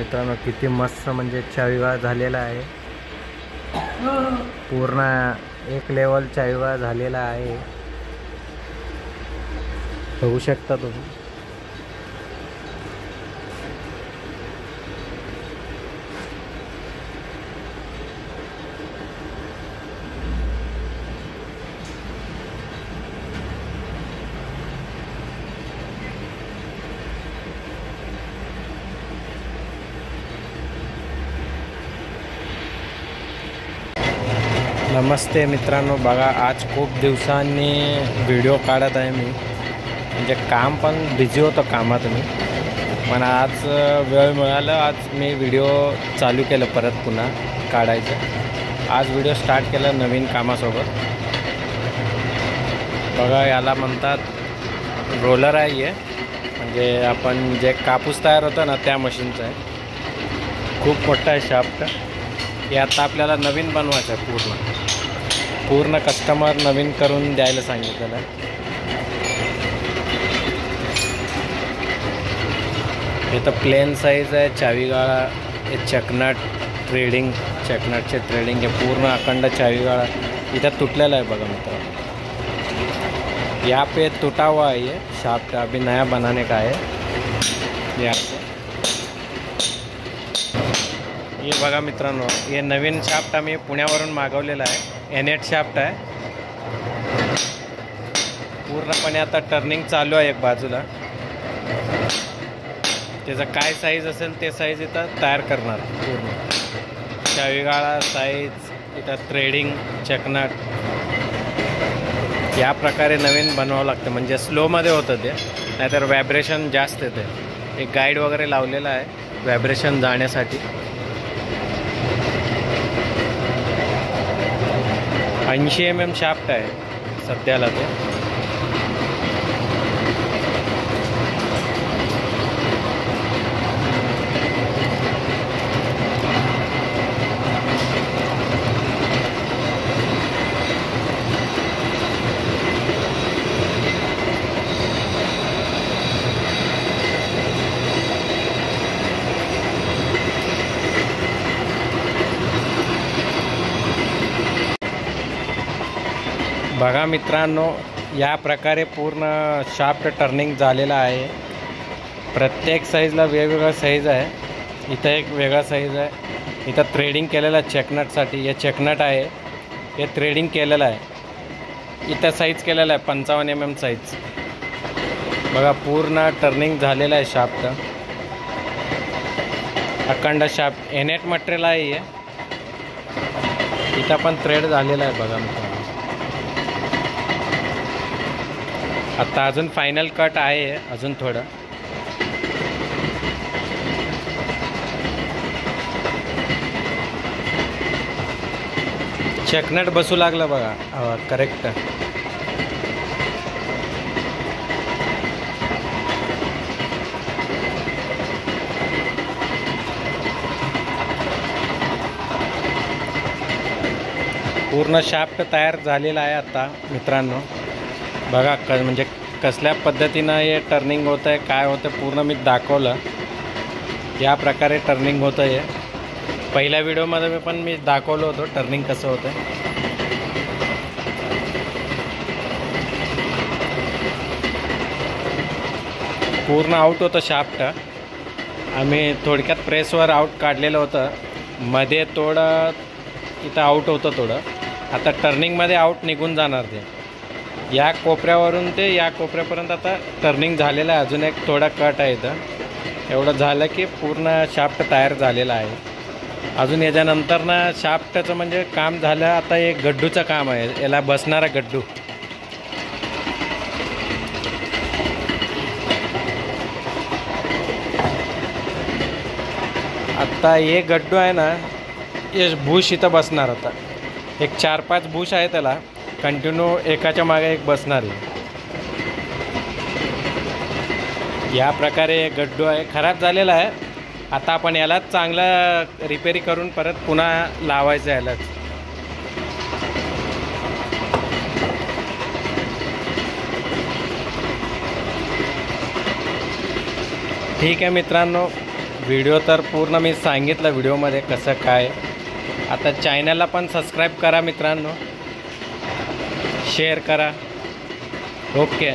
मित्रांनो, किती मस्त म्हणजे चावीगाळ झालेला आहे। पूर्ण एक लेवल चावीगाळ झालेला आहे, बघू शकता तुम्ही। नमस्ते मित्रांनो, बघा आज खूप दिवसांनी व्हिडिओ काढत आहे मी। म्हणजे काम पण बिझी होतं कामात मी, पण आज वेळ मिळाला, आज मी व्हिडिओ चालू केलं परत पुन्हा काढायचं। आज व्हिडिओ स्टार्ट केला नवीन कामासोबत। बघा याला म्हणतात रोलर आहे हे, म्हणजे आपण जे कापूस तयार होतं ना त्या मशीनचं आहे। खूप मोठा आहे शाफ्ट। हे आता आपल्याला नवीन बनवायचं आहे, पूर्ण कस्टमर नवीन करून द्यायला सांगितलेलं आहे। हे तर प्लेन साईज आहे चावीगाळा, हे चकनट ट्रेडिंग, चकनटचे ट्रेडिंग, हे पूर्ण अखंड चावीगाळा इथं तुटलेला है। बघा मित्रांनो, यहाँ पे टूटा हुआ है ये शाफ्ट, अभी नया बनाने का है यहाँ पे। ये बघा मित्रांनो, ये नवीन शाफ्ट आम्ही पुण्यावरून मागवलेला आहे। N8 शाफ्ट आहे, पूर्णपणे आता टर्निंग चालू आहे एक बाजूला। त्याचं काय साईज असेल ते साईज इथं तयार करणार। पूर्ण चावीगाळा साईज, इथं थ्रेडिंग, चकनट, या प्रकारे नवीन बनवावं लागतं, म्हणजे स्लोमध्ये होतं ते, नाहीतर व्हायब्रेशन जास्त येते। एक गाईड वगैरे लावलेला आहे व्हायब्रेशन जाण्यासाठी। 80 mm शाफ्ट आहे सध्याला ते। बघा मित्रांनो, या प्रकारे पूर्ण शाफ्ट टर्निंग झालेला आहे। प्रत्येक साईजला वेगवेगळा साईज आहे। इथं एक वेगळा साईज आहे, इथं थ्रेडिंग केलेला आहे चकनटसाठी। हे चकनट आहे, हे थ्रेडिंग केलेलं आहे। इथं साईज केलेला आहे 55 mm साईज। बघा पूर्ण टर्निंग झालेला आहे शाफ्ट, अखंड शाफ्ट। N8 मटेरियल आहे हे, इथं पण थ्रेड झालेला आहे। बघा मित्रांनो, आता अजून फायनल कट आहे, अजून थोडं। चकनट बसू लागलं बघा, करेक्ट। पूर्ण शाफ्ट तयार झालेला आहे आता मित्रांनो। बघा म्हणजे कसल्या पद्धतीनं हे टर्निंग होतं आहे, काय होतं पूर्ण मी दाखवलं। या प्रकारे टर्निंग होतं आहे। पहिल्या व्हिडिओमध्ये पण मी दाखवलं होतं टर्निंग कसं होतं। पूर्ण आउट होतं शाफ्ट, आम्ही थोडक्यात प्रेसवर आउट काढलेलं होतं। मध्ये थोडं इथं आउट होतं थोडं, आता टर्निंगमध्ये आउट निघून जाणार ते। या कोपऱ्यावरून ते या कोपऱ्यापर्यंत आता टर्निंग झालेलं आहे। अजून एक थोडा कट आहे इथं, एवढं झालं की पूर्ण शाफ्ट तयार झालेला आहे। अजून याच्यानंतर ना शाफ्टचं म्हणजे काम झालं, आता एक गड्डूचं काम आहे, याला बसणारा गड्डू। आता हे गड्डू आहे ना, हे बुश इथं बसणार होता। एक 4-5 बुश आहे त्याला कंटिन्यू, एकाच्या मागे एक बसणार आहे। या प्रकारे गड्डू आहे, खराब झालेला आहे। आता आपण यालाच चांगलं रिपेरी करून परत पुन्हा लावायचं यालाच। ठीक आहे मित्रांनो, व्हिडिओ तर पूर्ण मी सांगितलं व्हिडिओमध्ये कसं काय. आता चॅनलला पण सबस्क्राईब करा मित्रांनो, शेअर करा. ओके.